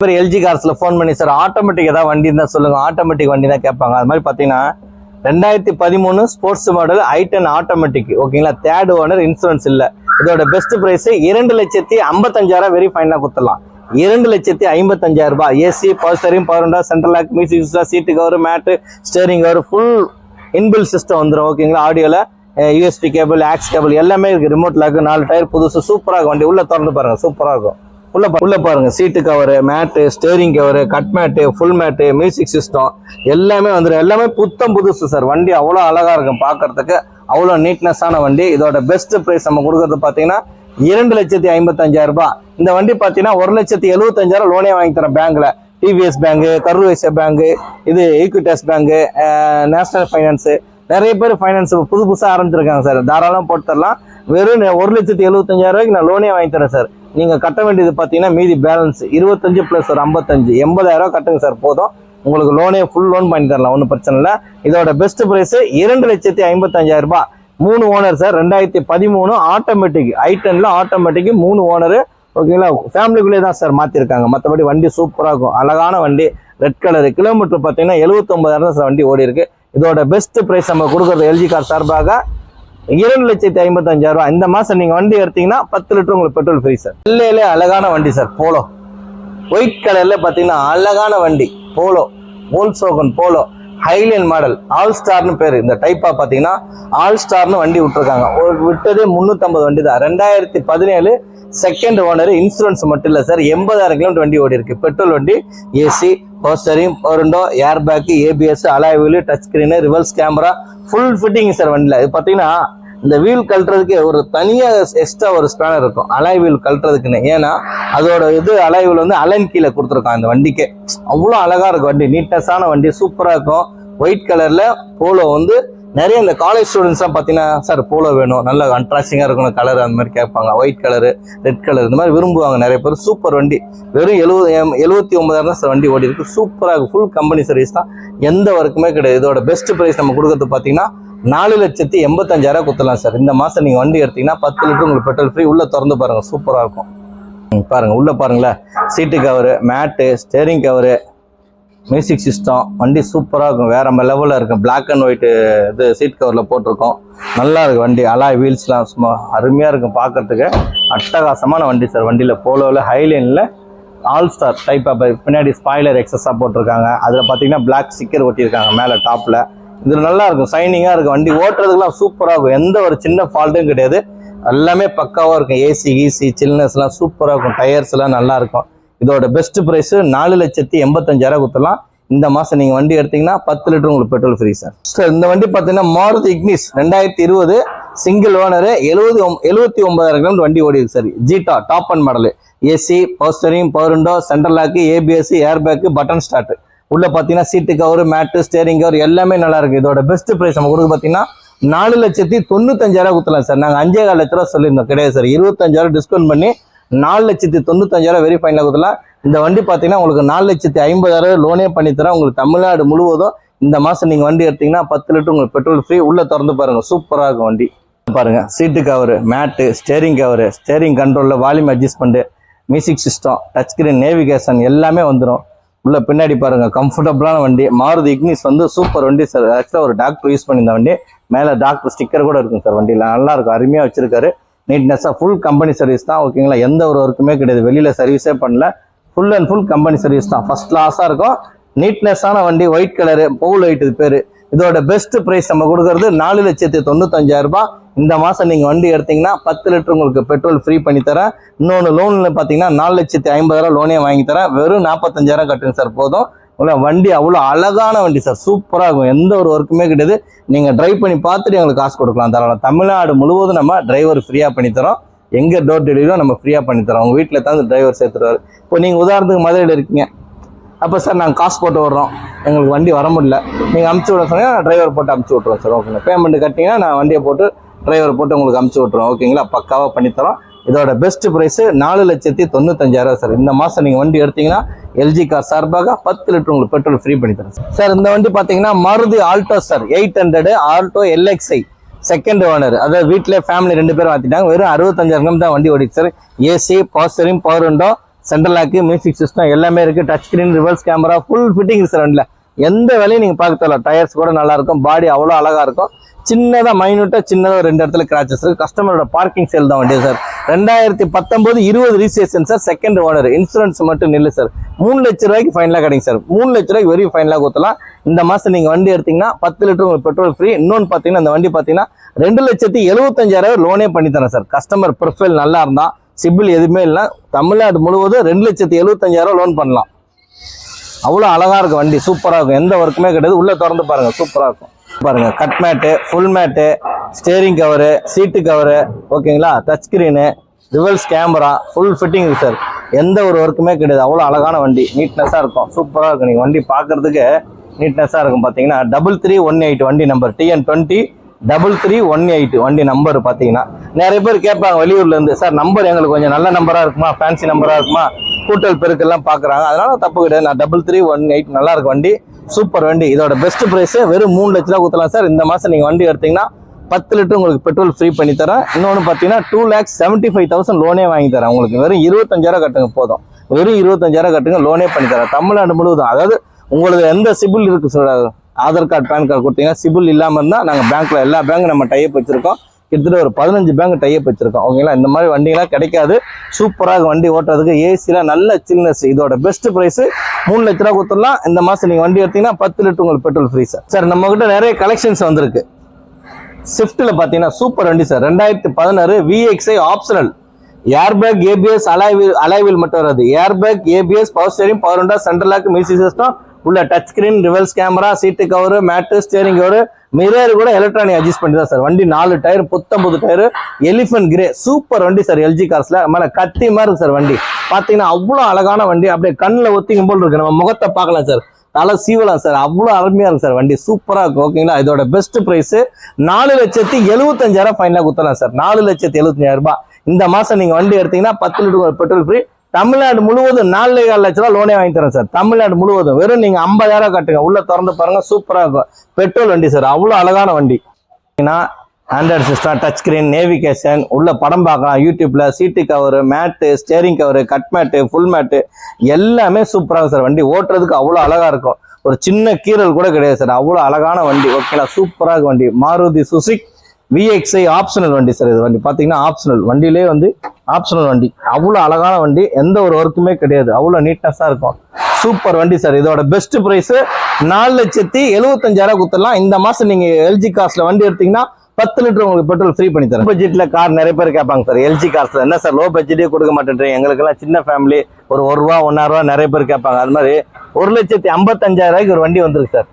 பேர் LG கார்ஸ்ல phone பண்ணி sir automatic ஏதாவது வண்டி இருந்தா சொல்லுங்க, ஆட்டோமேட்டிக் வண்டி தான் கேட்பாங்க. அது மாதிரி பாத்தீங்கன்னா 2013 ஸ்போர்ட்ஸ் மாடல் i10 ஆட்டோமேட்டிக் ஓகேங்களா. தேர்ட் ஓனர், இன்சூரன்ஸ் இல்ல. இதோட பெஸ்ட் பிரைஸ் 2,55,000 வெரி ஃபைனலா கொடுத்துடலாம். 2,55,000 ரூபாய். AC, power steering, power window, central lock, music system, seat cover, mat, steering cover, full inbuilt system வந்துடும் ஓகேங்களா. ஆடியோல யூஎஸ்பி கேபிள், ஆக்ஸ் கேபிள் எல்லாமே இருக்கு. ரிமோட் லாக், 4 டயர் புதுசு, சூப்பரா இருக்கும் வண்டி. உள்ள திறந்து பாருங்க, சூப்பரா இருக்கும். உள்ள பாருங்க, seat cover, mat, steering cover, cut mat, full mat, music system எல்லாமே வந்துடும். எல்லாமே புத்தம் புதுசு சார். வண்டி அவ்வளோ அழகா இருக்கும் பார்க்கறதுக்கு, அவ்வளோ நீட்னஸான வண்டி. இதோட பெஸ்ட் பிரைஸ் நம்ம கொடுக்கறது பார்த்தீங்கன்னா 2,55,000 ரூபாய். இந்த வண்டி பார்த்தீங்கன்னா 1,75,000 லோனே வாங்கி தரேன் பேங்க்ல. TVS bank, Karur Vysya bank, இது ஈக்விட்டாஸ் பேங்க், நேஷனல் ஃபைனான்ஸ், நிறைய பேர் ஃபைனான்ஸ் புதுசாக ஆரம்பிச்சிருக்காங்க சார். தாராளம் போட்டு தரலாம். வெறும் 1,75,000 ரூபாய்க்கு நான் லோனே வாங்கி தரேன் சார். நீங்க கட்ட வேண்டியது பாத்தீங்கன்னா மீதி பேலன்ஸ் 25 பிளஸ் ஒரு 55 80,000 ரூபாய் கட்டுங்க சார், போதும். உங்களுக்கு லோனே ஃபுல் லோன் பண்ணி தரலாம், ஒன்றும் பிரச்சனை இல்லை. இதோட பெஸ்ட் பிரைஸ் 2,55,000 ரூபாய். 3 ஓனர் சார். 2013 ஆட்டோமேட்டிக் i10ல ஆட்டோமேட்டிக் 3 ஓனர் ஓகேங்களா. ஃபேமிலிக்குள்ளே தான் சார் மாத்திருக்காங்க. மற்றபடி வண்டி சூப்பரா இருக்கும், அழகான வண்டி, ரெட் கலர். கிலோமீட்டர் பாத்தீங்கன்னா 79,000 சார் வண்டி ஓடி இருக்கு. இதோட பெஸ்ட் பிரைஸ் நம்ம கொடுக்கறது எல்ஜி கார் சார்பாக 2,55,000 ரூபாய். இந்த மாசம் நீங்க வண்டி எடுத்தீங்கன்னா 10 லிட்டர் உங்களுக்கு பெட்ரோல் ஃப்ரீ சார். இல்லையிலே அழகான வண்டி சார். போலோ ஒயிட் கலர்ல பாத்தீங்கன்னா அழகான வண்டி. Polo, Volkswagen Polo Highline model, all ஸ்டார்னு பேரு. இந்த டைப்பா பாத்தீங்கன்னா ஆல் ஸ்டார்னு வண்டி விட்டுருக்காங்க. விட்டதே 350 வண்டி தான். 2017 செகண்ட் ஓனர், இன்சூரன்ஸ் மட்டும் இல்ல சார். 80,000 கிலோமீட்டர் வண்டி ஓடி இருக்கு. பெட்ரோல் வண்டி, AC, power steering, power window, air bag, ABS, alloy wheel, touch screen, reverse camera, full fitting sir வண்டியில. இது பாத்தீங்கன்னா இந்த வீல் கழட்டுறதுக்கு ஒரு தனியா எக்ஸ்ட்ரா ஒரு ஸ்பேனர் இருக்கும் அலாய் வீல் கழட்டுறதுக்குன்னு. ஏன்னா அதோட இது அலாய் வீல் வந்து அலைன் கீழே கொடுத்துருக்கான் இந்த வண்டிக்கு. அவ்வளோ அழகா இருக்கும் வண்டி, நீட்னஸான வண்டி, சூப்பரா இருக்கும். ஒயிட் கலர்ல போலோ வந்து நிறைய இந்த காலேஜ் ஸ்டூடெண்ட்ஸ் எல்லாம் பாத்தீங்கன்னா சார் போலோ வேணும், நல்ல அட்ராக்டிங்கா இருக்கணும் கலர், அந்த மாதிரி கேட்பாங்க. ஒயிட் கலரு, ரெட் கலர் இந்த மாதிரி விரும்புவாங்க நிறைய பேர். சூப்பர் வண்டி. வெறும் 79,000 சார் வண்டி ஓடி இருக்கு. சூப்பரா இருக்கு. ஃபுல் கம்பெனி சர்வீஸ் தான், எந்த ஒர்க்குமே கிடையாது. இதோட பெஸ்ட் பிரைஸ் நம்ம கொடுக்கறது பாத்தீங்கன்னா 4,85,000 கொடுத்துலாம் சார். இந்த மாசம் நீங்க வண்டி எடுத்தீங்கன்னா 10 லிட்டர் உங்களுக்கு பெட்ரோல் ஃப்ரீ. உள்ள திறந்து பாருங்க, சூப்பரா இருக்கும். பாருங்க, உள்ள பாருங்களேன், சீட்டு cover, mat, steering cover, music system, வண்டி சூப்பரா இருக்கும். வேற லெவல்ல இருக்கும். பிளாக் அண்ட் ஒயிட் இது சீட் கவர்ல போட்டிருக்கோம். நல்லா இருக்கு வண்டி. அலாய் வீல்ஸ்லாம் சும்மா அருமையா இருக்கும் பார்க்கறதுக்கு. அட்டகாசமான வண்டி சார். வண்டியில போலோவில் ஹைலைன்ல ஆல் ஸ்டார் டைப் பின்னாடி ஸ்பாய்லர் எக்ஸஸா போட்டிருக்காங்க. அதுல பாத்தீங்கன்னா பிளாக் ஸ்டிக்கர் ஒட்டியிருக்காங்க மேல டாப்ல. இது நல்லா இருக்கும், சைனிங்கா இருக்கும். வண்டி ஓட்டுறதுக்குலாம் சூப்பரா இருக்கும். எந்த ஒரு சின்ன ஃபால்ட்டும் கிடையாது. எல்லாமே பக்காவா இருக்கும். ஏசி, ஈசி, சில்னஸ் எல்லாம் சூப்பரா இருக்கும். டயர்ஸ் எல்லாம் நல்லா இருக்கும். இதோட பெஸ்ட் பிரைஸ் 4,85,000 கொடுத்துடலாம். இந்த மாசம் நீங்க வண்டி எடுத்தீங்கன்னா 10 லிட்டர் உங்களுக்கு பெட்ரோல் ஃப்ரீ சார். சார் இந்த வண்டி பாத்தீங்கன்னா Maruti Ignis 2020 single owner, 79,000 kilometre வண்டி ஓடி இருக்கு sir. Zeta top end model. AC, power steering, power window, central lock, ABS, air bag, button start. உள்ள பாத்தீங்கன்னா seat cover, mat, steering cover எல்லாமே நல்லா இருக்கு. இதோட பெஸ்ட் பிரைஸ் நம்ம கொடுக்க பாத்தீங்கன்னா 4,95,000 கொடுத்துலாம் சார். நாங்க 5,4 லட்ச ரூபா சொல்லியிருந்தோம், கிடையாது சார். 25,000 டிஸ்கவுண்ட் பண்ணி 4,95,000 வெரி ஃபைனலா கொடுத்துலாம். இந்த வண்டி பாத்தீங்கன்னா உங்களுக்கு 4,50,000 லோனே பண்ணி தரேன். உங்களுக்கு தமிழ்நாடு முழுவதும் இந்த மாசம் நீங்க வண்டி எடுத்தீங்கன்னா 10 லிட்டர் உங்களுக்கு பெட்ரோல் ஃப்ரீ. உள்ள திறந்து பாருங்க, சூப்பரா இருக்கும் வண்டி. பாருங்க, seat cover, mat, steering cover, steering கண்ட்ரோல்ல volume adjustment, music system, touch screen, navigation எல்லாமே வந்துடும். உள்ள பின்னாடி பாருங்க, கம்ஃபர்டபுளான வண்டி. மாருதி இக்னிஸ் வந்து சூப்பர் வண்டி சார். ஆக்சுவலா ஒரு டாக்டர் யூஸ் பண்ணி இந்த வண்டி. மேல டாக்டர் ஸ்டிக்கர் கூட இருக்கும் சார் வண்டியில. நல்லா இருக்கும், அருமையா வச்சிருக்காரு. நீட்னஸா ஃபுல் கம்பெனி சர்வீஸ் தான் ஓகேங்களா. எந்த ஒரு ஒர்க்குமே கிடையாது, வெளியில சர்வீஸே பண்ணல. Full and full company service தான். ஃபர்ஸ்ட் கிளாஸா இருக்கும். நீட்னஸான வண்டி, ஒயிட் கலரு, பவுல் ஒயிட் இது பேரு. இதோட பெஸ்ட் பிரைஸ் நம்ம கொடுக்கறது 4,95,000 ரூபாய். இந்த மாசம் நீங்க வண்டி எடுத்தீங்கன்னா 10 லிட்டர் உங்களுக்கு பெட்ரோல் ஃப்ரீ பண்ணி தரேன். இன்னொன்று லோன்ல பாத்தீங்கன்னா 4,50,000 லோனே வாங்கி தரேன். வெறும் 45,000 கட்டுங்க சார், போதும். வண்டி அவ்வளோ அழகான வண்டி சார். சூப்பரா இருக்கும், எந்த ஒரு ஒர்க்குமே கிடையாது. நீங்க டிரைவ் பண்ணி பார்த்துட்டு எங்களுக்கு காசு கொடுக்கலாம் தாராளம். தமிழ்நாடு முழுவதும் நம்ம டிரைவர் ஃப்ரீயா பண்ணி தரோம். எங்க டோர் டெலிவரியோ நம்ம ஃப்ரீயா பண்ணி தரோம். உங்க வீட்டுல தான் டிரைவர் சேர்த்துருவாரு. இப்போ நீங்க உதாரணத்துக்கு மதுரையில் இருக்கீங்க, அப்போ சார் நாங்கள் காசு போட்டு விடுறோம், எங்களுக்கு வண்டி வர முடியல, நீங்கள் அமுச்சு விட சொன்னீங்கன்னா நான் டிரைவர் போட்டு அமுச்சு விட்ருவோம் சார். ஓகேங்களா, பேமெண்ட் கட்டிங்கன்னா நான் வண்டியை போட்டு டிரைவர் போட்டு உங்களுக்கு அமுச்சு விட்ருவோம். ஓகேங்களா, பக்காவாக பண்ணித்தரோம். இதோட பெஸ்ட் பிரைஸ் 4,95,000 சார். இந்த மாசம் நீங்க வண்டி எடுத்தீங்கன்னா எல்ஜி கார் சார்பாக 10 லிட்டர் உங்களுக்கு பெட்ரோல் ஃப்ரீ பண்ணி தரேன் சார். இந்த வண்டி பாத்தீங்கன்னா Maruti Alto sir. 800 Alto LXi second owner. அதாவது வீட்டிலே ஃபேமிலி 2 பேரும் வாத்திட்டாங்க. வெறும் 65,000 தான் வண்டி ஓடிச்சு sir. AC, power steering, power window, central lock, music system எல்லாமே இருக்கு. Touch screen, reverse camera, full fitting sir வண்டியில். எந்த வேலையும் நீங்க பார்க்க தேவையில்ல. டயர்ஸ் கூட நல்லா இருக்கும், பாடி அவ்வளோ அழகா இருக்கும். சின்னதா மைனூட்டா சின்னதாக 2 இடத்துல கிராச்சஸ் இருக்கு. கஸ்டமரோட பார்க்கிங் சேல் தான் வண்டி sir. 2019 20 registration sir. Second owner. Insurance மட்டும் நில்லு சார். 3 லட்ச ரூபாய்க்கு ஃபைனலாக கிடைக்கும் சார். 3 லட்ச ரூபாய்க்கு வெறும் ஃபைனலாக கொடுத்தலாம். இந்த மாசம் நீங்க வண்டி எடுத்தீங்கன்னா 10 லிட்டர் உங்களுக்கு பெட்ரோல் ஃப்ரீ. இன்னொன்று பார்த்தீங்கன்னா இந்த வண்டி பார்த்தீங்கன்னா 2,75,000 லோனே பண்ணி தரேன் சார். கஸ்டமர் ப்ரொஃபைல் நல்லா இருந்தா, சிபில் எதுவுமே இல்லை, தமிழ்நாடு முழுவதும் 2,75,000 லோன் பண்ணலாம். அவ்வளோ அழகா இருக்கும் வண்டி, சூப்பரா இருக்கும். எந்த ஒர்க்குமே கிடையாது. உள்ள திறந்து பாருங்க, சூப்பரா இருக்கும். பாருங்க, cut mat, full mat, steering cover, seat cover, ஓகேங்களா, touch screen, reverse camera, full fitting sir. எந்த ஒரு ஒர்க்குமே கிடையாது. அவ்வளோ அழகான வண்டி, நீட்னஸாக இருக்கும், சூப்பராக இருக்கும். நீங்கள் வண்டி பார்க்கறதுக்கு நீட்னஸாக இருக்கும். பார்த்தீங்கன்னா 3318 வண்டி நம்பர், TN20 3318 வண்டி நம்பர். பார்த்தீங்கன்னா நிறைய பேர் கேட்பாங்க வெளியூர்ல இருந்து, சார் நம்பர் எங்களுக்கு கொஞ்சம் நல்ல நம்பரா இருக்குமா, ஃபேன்சி நம்பரா இருக்குமா, கூட்டல் பெருக்கெல்லாம் பார்க்குறாங்க. அதனால தப்பு கிடையாது. நான் 3318 நல்லா இருக்கும் வண்டி, சூப்பர் வண்டி. இதோட பெஸ்ட் பிரைஸ் வெறும் 3 லட்ச ரூபா கொடுத்தலாம் சார். இந்த மாசம் நீங்க வண்டி எடுத்தீங்கன்னா 10 லிட்டர் உங்களுக்கு பெட்ரோல் ஃப்ரீ பண்ணி தரேன். இன்னொன்று பார்த்தீங்கன்னா 2,75,000 லோனே வாங்கி தரேன் உங்களுக்கு. வெறும் 25,000 கட்டுங்க போதும். வெறும் 25,000 கட்டுங்க, லோனே பண்ணி தரேன் தமிழ்நாடு முழுவதும். அதாவது உங்களுக்கு எந்த சிபில் இருக்கு சொல்றாரு, ஆதார் கார்டு, பேன் கார்டு கொடுத்தீங்க, சிபில் இல்லாமல் இருந்தால் நாங்கள் பேங்க்ல எல்லா பேங்க் நம்ம டைப் வச்சிருக்கோம். கிட்டத்தட்ட ஒரு 15 பேங்க் டைப் வச்சிருக்கோம், ஓகேங்களா. இந்த மாதிரி வண்டிலாம் கிடைக்காது. சூப்பராக வண்டி ஓட்டுறதுக்கு, ஏசிலாம் நல்ல சில்னஸ். இதோட பெஸ்ட் பிரைஸ் 3 லட்ச ரூபா கொடுத்துடலாம். இந்த மாசம் நீங்க வண்டி எடுத்தீங்கன்னா 10 லிட்டர் உங்களுக்கு பெட்ரோல் ஃப்ரீ சார். சார் நம்ம கிட்ட நிறைய கலெக்ஷன்ஸ் வந்திருக்கு. ஸ்விஃப்ட்ல பாத்தீங்கன்னா சூப்பர் வண்டி sir. 2016 VXI optional. Airbag, ABS, alloy wheel மட்டும் வராது. Airbag, ABS, power steering, power window, central lock, music system, உள்ள touch screen, reverse camera, seat cover, mat, steering cover, mirror கூட எலக்ட்ரானிக் அட்ஜஸ்ட் பண்ணி தான் சார். வண்டி 4 டயர், புத்தம்புது tyre, elephant grey, super வண்டி sir. LG கார்ஸ்ல மேல கத்தி மாதிரி இருக்கு சார் வண்டி. பாத்தீங்கன்னா அவ்வளவு அழகான வண்டி. அப்படியே கண்ணுல ஒத்திக்கும் போல் இருக்கு, நம்ம முகத்தை பார்க்கலாம் சார், தலை சீவலாம் சார். அவ்வளவு அருமையா இருக்கு சார் வண்டி, சூப்பரா இருக்கும், ஓகேங்களா. இதோட பெஸ்ட் பிரைஸ் 4,75,000 ஃபைனலா கொடுத்தலாம் சார். 4,75,000 ரூபாய். இந்த மாசம் நீங்க வண்டி எடுத்தீங்கன்னா 10 லிட்டர் பெட்ரோல் ஃப்ரீ. தமிழ்நாடு முழுவதும் 4,4 லட்ச ரூபா லோனே வாங்கி தரேன் சார். தமிழ்நாடு முழுவதும் வெறும் நீங்க 50,000 கட்டுங்க. உள்ள திறந்து பாருங்க, சூப்பரா இருக்கும். பெட்ரோல் வண்டி சார், அவ்வளவு அழகான வண்டி. Android system, touch screen, navigation, உள்ள படம் பார்க்கலாம் யூடியூப்ல. Seat cover, mat, steering cover, cut mat, full mat எல்லாமே சூப்பரா சார். வண்டி ஓட்டுறதுக்கு அவ்வளவு அழகா இருக்கும். ஒரு சின்ன கீரல் கூட கிடையாது சார். அவ்வளவு அழகான வண்டி, ஓகேங்களா. சூப்பரா இருக்கு வண்டி. மாருதி சுசுகி VXI ஆப்ஷனல் வண்டி சார். இது வண்டி பாத்தீங்கன்னா ஆப்ஷனல், வண்டியிலே வந்து ஆப்ஷனல் வண்டி. அவ்வளவு அழகான வண்டி, எந்த ஒரு ஒர்க்குமே கிடையாது. அவ்வளவு நீட்னஸா இருக்கும், சூப்பர் வண்டி சார். இதோட பெஸ்ட் பிரைஸ் 4,75,000 கொடுத்துடலாம். இந்த மாசம் நீங்க LG கார்ஸ்ல வண்டி எடுத்தீங்கன்னா 10 லிட்டர் உங்களுக்கு பெட்ரோல் ஃப்ரீ பண்ணி தரேன். பட்ஜெட்ல கார் நிறைய பேர் கேட்பாங்க சார். LG கார்ஸ்ல என்ன சார் லோ பட்ஜெட்டே கொடுக்க மாட்டேன்றீங்க, எங்களுக்கு எல்லாம் சின்ன ஃபேமிலி, ஒரு ₹1 ₹1.5 நிறைய பேர் கேட்பாங்க. அது மாதிரி 1,55,000 ஒரு வண்டி வந்திருக்கு sir.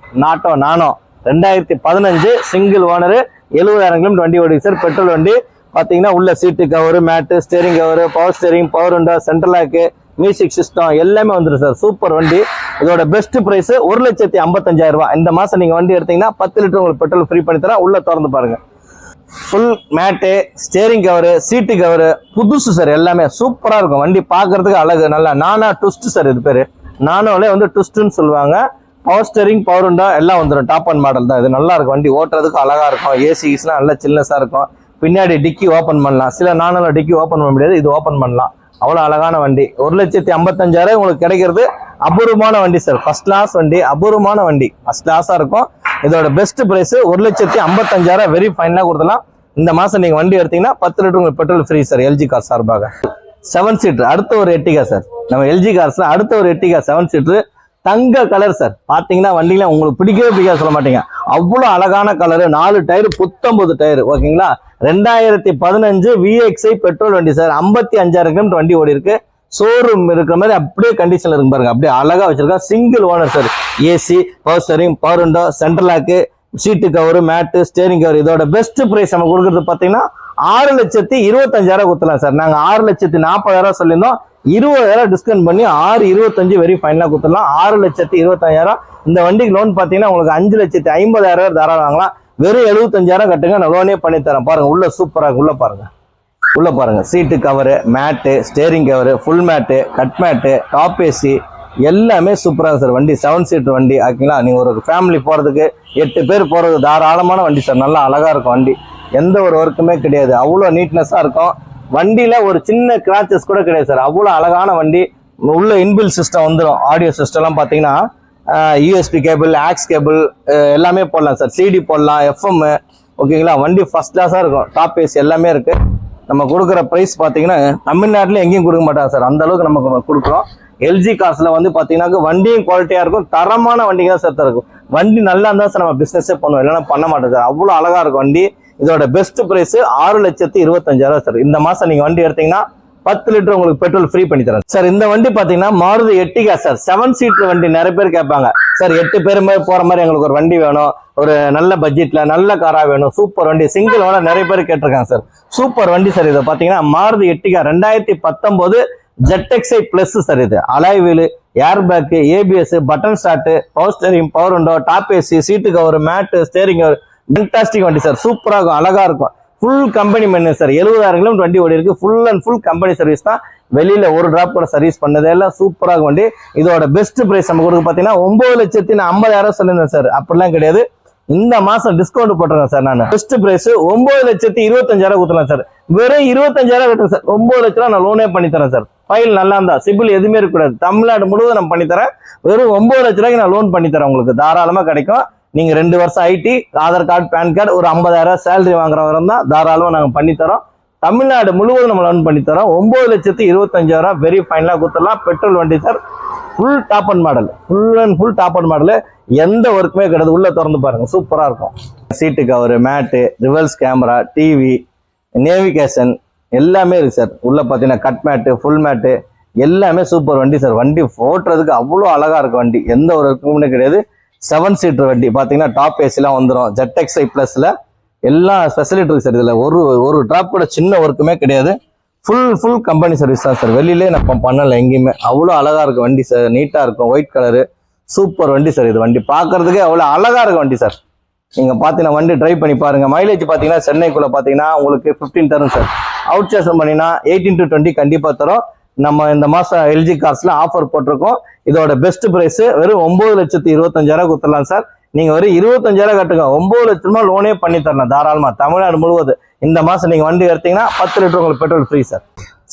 Nano 2015 single owner, 70,000 kilometre வண்டி ஓடி சார். பெட்ரோல் வண்டி. பாத்தீங்கன்னா உள்ள seat cover, mat, steering cover, power steering, power window, central lock, music system எல்லாமே வந்துடும் சார். சூப்பர் வண்டி. இதோட பெஸ்ட் பிரைஸ் 1,55,000 ரூபாய். இந்த மாசம் நீங்க வண்டி எடுத்தீங்கன்னா 10 லிட்டர் உங்களுக்கு பெட்ரோல் ஃப்ரீ பண்ணி தரேன். உள்ள திறந்து பாருங்க, full mat, steering cover, seat cover புதுசு சார். எல்லாமே சூப்பரா இருக்கும். வண்டி பாக்குறதுக்கு அழகு, நல்லா நானா ட்விஸ்ட் சார். இது பேரு நானோலே வந்து ட்விஸ்ட்னு சொல்லுவாங்க. பவர் ஸ்டேரிங், பவர் விண்டோ எல்லாம் வந்துடும். டாப் அண்ட் மாடல் தான் இது. நல்லா இருக்கும் வண்டி, ஓட்டுறதுக்கு அழகா இருக்கும். ஏசிஸ்லாம் நல்ல சில்னஸா இருக்கும். பின்னாடி டிக்கி ஓப்பன் பண்ணலாம். சில நானும் டிக்கி ஓப்பன் பண்ண முடியாது, இது ஓப்பன் பண்ணலாம். அவ்வளவு அழகான வண்டி. 1,55,000 உங்களுக்கு கிடைக்கிறது அபூர்வமான வண்டி சார். ஃபர்ஸ்ட் கிளாஸ் வண்டி, அபூர்வமான வண்டி, ஃபர்ஸ்ட் கிளாஸா இருக்கும். இதோட பெஸ்ட் பிரைஸ் 1,55,000 வெரி ஃபைனலா கொடுத்தலாம். இந்த மாசம் நீங்க வண்டி எடுத்தீங்கன்னா 10 லிட்டர் உங்களுக்கு petrol free sir. LG car சார்பாக 7 சீட்டர். அடுத்த ஒரு எட்டிகா சார். நம்ம LG கார்ஸ்ல அடுத்த ஒரு எட்டிகா 7 சீட்டர், தங்க கலர் சார். பாத்தீங்கன்னா வண்டியில உங்களுக்கு பிடிக்கவே பிடிக்காது சொல்ல மாட்டீங்க, அவ்வளவு அழகான கலர். 4 டயர், புத்தம்பது டயர், ஓகேங்களா. 2015 VXI பெட்ரோல் வண்டி சார். 55,000 கிலோமீட்டர் வண்டி ஓடி இருக்கு. ஷோரூம் இருக்கிற மாதிரி அப்படியே கண்டிஷன்ல இருக்கு பாருங்க. அப்படியே அழகா வச்சிருக்கா. Single owner sir. AC, power steering, power window, central lock, seat cover, mat, steering cover. இதோட பெஸ்ட் பிரைஸ் நம்ம கொடுக்கறது பாத்தீங்கன்னா 6,25,000 கொடுத்தலாம் சார். நாங்க 6,40,000 சொல்லியிருந்தோம். 20,000 டிஸ்கவுண்ட் பண்ணி 6,25,000 வெரி ஃபைனலா கொடுத்துடலாம். 6,25,000. இந்த வண்டிக்கு லோன் பாத்தீங்கன்னா உங்களுக்கு 5,50,000 தாராளம் வாங்கலாம். வெறும் 75,000 கட்டுங்க, நான் லோனே பண்ணி தரேன். பாருங்க உள்ள சூப்பரா உள்ள பாருங்க, உள்ள பாருங்க. Seat cover, mat, steering cover, full mat, cut mat, top AC எல்லாமே சூப்பரா சார். வண்டி 7 சீட்டர் வண்டி, ஓகேங்களா. நீங்க ஒரு ஃபேமிலி போறதுக்கு 8 பேர் போறது தாராளமான வண்டி சார். நல்லா அழகா இருக்கும் வண்டி, எந்த ஒரு ஒர்க்குமே கிடையாது. அவ்வளோ நீட்னஸா இருக்கும். வண்டியில ஒரு சின்ன கிராச்சஸ் கூட கிடையாது சார். அவ்வளவு அழகான வண்டி, உள்ள இன்பில் சிஸ்டம் வந்துடும். ஆடியோ சிஸ்டம்லாம் பார்த்தீங்கன்னா யூஎஸ்பி கேபிள், ஆக்ஸ் கேபிள் எல்லாமே போடலாம் சார். சிடி போடலாம், எஃப்எம். ஓகேங்களா, வண்டி ஃபர்ஸ்ட் கிளாஸாக இருக்கும். டாப் ஏசி எல்லாமே இருக்குது. நம்ம கொடுக்குற ப்ரைஸ் பார்த்தீங்கன்னா தமிழ்நாட்டில் எங்கேயும் கொடுக்க மாட்டாங்க சார். அந்த அளவுக்கு நம்ம கொடுக்குறோம். எல்ஜி கார்ஸில் வந்து பார்த்தீங்கன்னா வண்டியும் குவாலிட்டியாக இருக்கும், தரமான வண்டிங்க தான் சார் இருக்கும். வண்டி நல்லா இருந்தால் சார் நம்ம பிஸ்னஸே பண்ணுவோம், இல்லைன்னா பண்ண மாட்டோம் சார். அவ்வளோ அழகாக இருக்கும் வண்டி. இதோட பெஸ்ட் ப்ரைஸ் 6,25,000 சார். இந்த மாதம் நீங்கள் வண்டி எடுத்தீங்கன்னா 10 லிட்டர் உங்களுக்கு பெட்ரோல் ஃப்ரீ பண்ணி தரேன் சார். இந்த வண்டி பாத்தீங்கன்னா மாருதி எர்டிகா சார். 7 சீட்டர் வண்டி. நிறைய பேர் கேட்பாங்க சார், 8 பேருமே போற மாதிரி எங்களுக்கு ஒரு வண்டி வேணும், ஒரு நல்ல பட்ஜெட்ல நல்ல காரா வேணும், சூப்பர் வண்டி, சிங்கிள் ஓனர் நிறைய பேர் கேட்டிருக்காங்க சார். சூப்பர் வண்டி சார். இதை பாத்தீங்கன்னா Maruti Ertiga 2019 ZXi plus sir. இது alloy wheel, air bag, ABS, button start, power steering, power window, top AC, seat cover, mat, steering cover. Fantastic வண்டி சார். சூப்பரா இருக்கும், அழகா இருக்கும். Full company main sir. 70,000 kilometre வண்டி ஓடி இருக்கு. Full and full company service தான். வெளியில ஒரு டிராப் கூட சர்வீஸ் பண்ணதே இல்லை. சூப்பராக வண்டி. இதோட பெஸ்ட் பிரைஸ் நம்ம கொடுக்க பார்த்தீங்கன்னா 9,50,000 சொல்லியிருந்தேன் சார். அப்படிலாம் கிடையாது, இந்த மாசம் டிஸ்கவுண்ட் போட்டுருக்கேன் சார். நான் பெஸ்ட் பிரைஸ் 9,25,000 கொடுத்துலாம் சார். வெறும் 25,000 கட்டுங்க சார். 9 லட்ச ரூபா நான் லோனே பண்ணி தரேன் சார். ஃபைல் நல்லா இருந்தா, சிபில் எதுவுமே இருக்கக்கூடாது. தமிழ்நாடு முழுவதும் நான் பண்ணி தரேன். வெறும் 9 லட்ச ரூபாய்க்கு நான் லோன் பண்ணி தரேன். உங்களுக்கு தாராளமா கிடைக்கும். நீங்க 2 வருஷம் ID, Aadhaar card, PAN card, ஒரு 50,000 சேலரி வாங்குறவங்க தான் தாராளமா நாங்க பண்ணி தரோம். தமிழ்நாடு முழுவதும் நம்ம லோன் பண்ணி தரோம். 9,25,000 வெரி ஃபைனலா கொடுத்துடலாம். பெட்ரோல் வண்டி sir. Full top end model, full and full top end model. எந்த ஒர்க்குமே கிடையாது. உள்ள திறந்து பாருங்க, சூப்பரா இருக்கும். சீட்டு கவர், மேட்டு, ரிவர்ஸ் கேமரா, டிவி, நேவிகேஷன் எல்லாமே இருக்கு சார். உள்ள பாத்தீங்கன்னா கட் மேட்டு, ஃபுல் மேட்டு எல்லாமே சூப்பர் வண்டி சார். வண்டி ஓட்டுறதுக்கு அவ்வளோ அழகா இருக்கும் வண்டி. எந்த ஒரு ஒர்க்குமே கிடையாது. 7 சீட்டர் வண்டி பாத்தீங்கன்னா டாப் ஏசிலாம் வந்துடும். ZXi பிளஸ்ல எல்லா ஸ்பெசிலிட்டி இருக்கு சார். இதுல ஒரு டிராப் கூட சின்ன ஒர்க்குமே கிடையாது. ஃபுல் கம்பெனி சர்வீஸ் தான் சார். வெளியிலே நம்ம பண்ணல எங்கேயுமே. அவ்வளோ அழகா இருக்கும் வண்டி சார். நீட்டா இருக்கும், ஒயிட் கலரு, சூப்பர் வண்டி சார். இது வண்டி பாக்குறதுக்கே அவ்வளோ அழகா இருக்கும் வண்டி சார். நீங்க பாத்தீங்கன்னா வண்டி ட்ரை பண்ணி பாருங்க. மைலேஜ் பாத்தீங்கன்னா சென்னைக்குள்ள பாத்தீங்கன்னா உங்களுக்கு 15 தரும் சார். அவுட் ஸ்டேஷன் பண்ணினா 18 to 20 கண்டிப்பா தரும். நம்ம இந்த மாசம் எல்ஜி கார்ஸ்ல ஆஃபர் போட்டிருக்கோம். இதோட பெஸ்ட் பிரைஸ் வெறும் 9,25,000 கொடுத்துடலாம் சார். நீங்க வெறும் 25,000 கட்டுங்க. 9 லட்ச ரூபாய் லோனே பண்ணி தரலாம் தாராளமா. தமிழ்நாடு முழுவதும் இந்த மாசம் நீங்க வண்டி எடுத்தீங்கன்னா 10 லிட்டர் உங்களுக்கு பெட்ரோல் ஃப்ரீ சார்.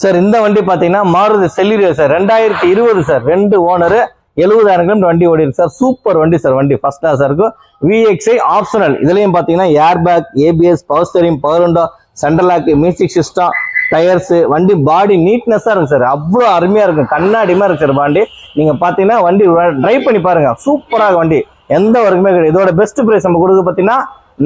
சார் இந்த வண்டி பாத்தீங்கன்னா Maruti Celerio sir. 2020 sir. 2 owner, 70,000 kilometre வண்டி ஓடி இருக்கு சார். சூப்பர் வண்டி சார். வண்டி ஃபர்ஸ்ட் கிளாஸா இருக்கும். VXi optional. இதுலயும் பாத்தீங்கன்னா air bag, ABS, power steering, power window, central lock, music system, tyres, வண்டி பாடி நீட்னஸா இருக்கு சார். அவ்வளோ அருமையா இருக்கும், கண்ணாடிமா இருக்கு சார் வண்டி. நீங்க பாத்தீங்கன்னா வண்டி டிரைவ் பண்ணி பாருங்க, சூப்பராக வண்டி. எந்த ஒர்க்குமே கிடையாது. இதோட பெஸ்ட் பிரைஸ் நம்ம கொடுக்க பாத்தீங்கன்னா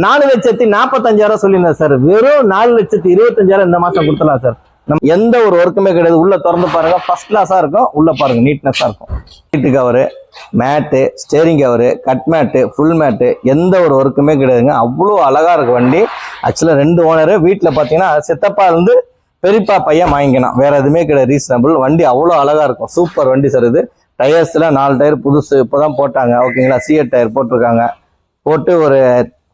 4,45,000 சொல்லியிருந்தேன் சார். வெறும் 4,25,000 இந்த மாசம் கொடுத்துலாம் சார். நம்ம எந்த ஒரு ஒர்க்குமே கிடையாது. உள்ள திறந்து பாருங்க, ஃபர்ஸ்ட் கிளாஸா இருக்கும். உள்ள பாருங்க, நீட்னஸா இருக்கும். Seat cover, mat, steering cover, cut mat, full mat, எந்த ஒரு ஒர்க்குமே கிடையாதுங்க. அவ்வளோ அழகா இருக்கு வண்டி. ஆக்சுவலா 2 ஓனரு. வீட்டுல பாத்தீங்கன்னா சித்தப்பா இருந்து பெரியப்பா பையன் வாங்கிக்கலாம். வேற எதுவுமே கிடையாது. ரீசனபிள் வண்டி. அவ்வளோ அழகா இருக்கும். சூப்பர் வண்டி சார். இது டயர்ஸ்ல 4 டயர் புதுசு இப்போதான் போட்டாங்க. ஓகேங்களா, சிஎட் டயர் போட்டிருக்காங்க. போட்டு ஒரு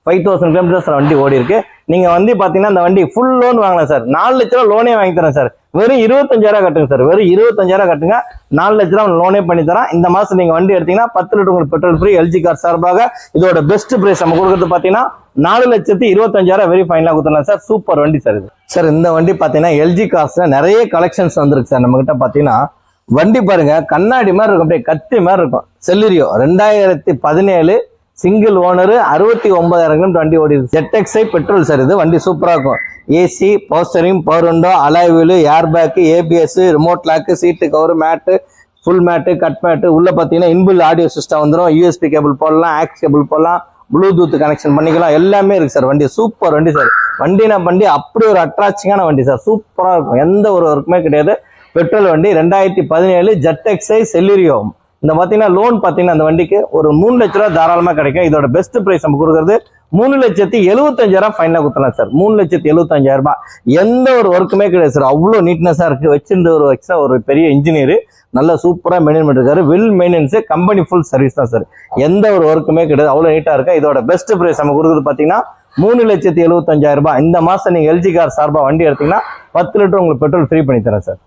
5,000 கிலோமீட்டர்ஸ் வண்டி ஓடி இருக்கு. நீங்க வந்து பாத்தீங்கன்னா இந்த வண்டி ஃபுல் லோன் வாங்கலாம் சார். 4 லட்ச ரூபா லோனே வாங்கி தரேன் சார். வெறும் 25,000 கட்டுங்க சார். வெறும் 25,000 கட்டுங்க. 4 லட்ச ரூபா லோனே பண்ணி தரேன். இந்த மாசம் நீங்க வண்டி எடுத்தீங்கன்னா 10 லிட்டர் உங்களுக்கு பெட்ரோல் ஃப்ரீ. எல்ஜி கார் சார்பாக இதோட பெஸ்ட் பிரைஸ் நம்ம கொடுக்கறது பாத்தீங்கன்னா 4,25,000 வெரி ஃபைனலா கொடுத்துடலாம் சார். சூப்பர் வண்டி சார். இது சார் இந்த வண்டி பாத்தீங்கன்னா எல்ஜி கார்ஸ்ல நிறைய கலெக்ஷன்ஸ் வந்திருக்கு சார். நம்ம கிட்ட பாத்தீங்கன்னா வண்டி பாருங்க, கண்ணாடி மாதிரி இருக்கும், அப்படியே கத்தி மாதிரி இருக்கும். செலிரியோ 2017 சிங்கிள் ஓனர், 69,000 கிலோமீட்டர் வண்டி ஓடி இருக்கு. ZXi petrol sir. இது வண்டி சூப்பரா இருக்கும். AC, power steering, power window, alloy wheel, air bag, ABS, remote lock, seat cover, mat, full mat, cut mat. உள்ள பாத்தீங்கன்னா இன்பில் ஆடியோ சிஸ்டம் வந்துடும். யூஎஸ்பி கேபிள் போடலாம், ஆக்ஸ் கேபிள் போடலாம், ப்ளூடூத் கனெக்ஷன் பண்ணிக்கலாம். எல்லாமே இருக்கு சார். வண்டி சூப்பர் வண்டி சார். வண்டினா வண்டி அப்படி ஒரு அட்ராக்டிங்கான வண்டி சார். சூப்பரா இருக்கும். எந்த ஒரு ஒர்க்குமே கிடையாது. பெட்ரோல் வண்டி 2017 ZXi செலிரியோ. இந்த பாத்தீங்கன்னா லோன் பாத்தீங்கன்னா அந்த வண்டிக்கு ஒரு 3 லட்ச ரூபா தாராளமா கிடைக்கும். இதோட பெஸ்ட் பிரைஸ் நம்ம கொடுக்கறது 3,75,000 ஃபைனலா கொடுத்தலாம் சார். 3,75,000. எந்த ஒரு ஒர்க்குமே கிடையாது சார். அவ்வளோ நீட்னஸா இருக்கு. வச்சிருந்த ஒரு எக்ஸ்ட்ரா ஒரு பெரிய இன்ஜினியர் நல்லா சூப்பரா மெயின்டைன் பண்ணிருக்காரு. Well maintenance, company full service தான் சார். எந்த ஒரு ஒர்க்குமே கிடையாது. அவ்வளோ நீட்டா இருக்கு. இதோட பெஸ்ட் பிரைஸ் நம்ம கொடுக்குறது பாத்தீங்கன்னா 3,75,000. இந்த மாசம் நீங்க எல்ஜி கார் சார்பா வண்டி எடுத்தீங்கன்னா 10 லிட்டர் உங்களுக்கு பெட்ரோல் ஃப்ரீ பண்ணி தரேன் சார்.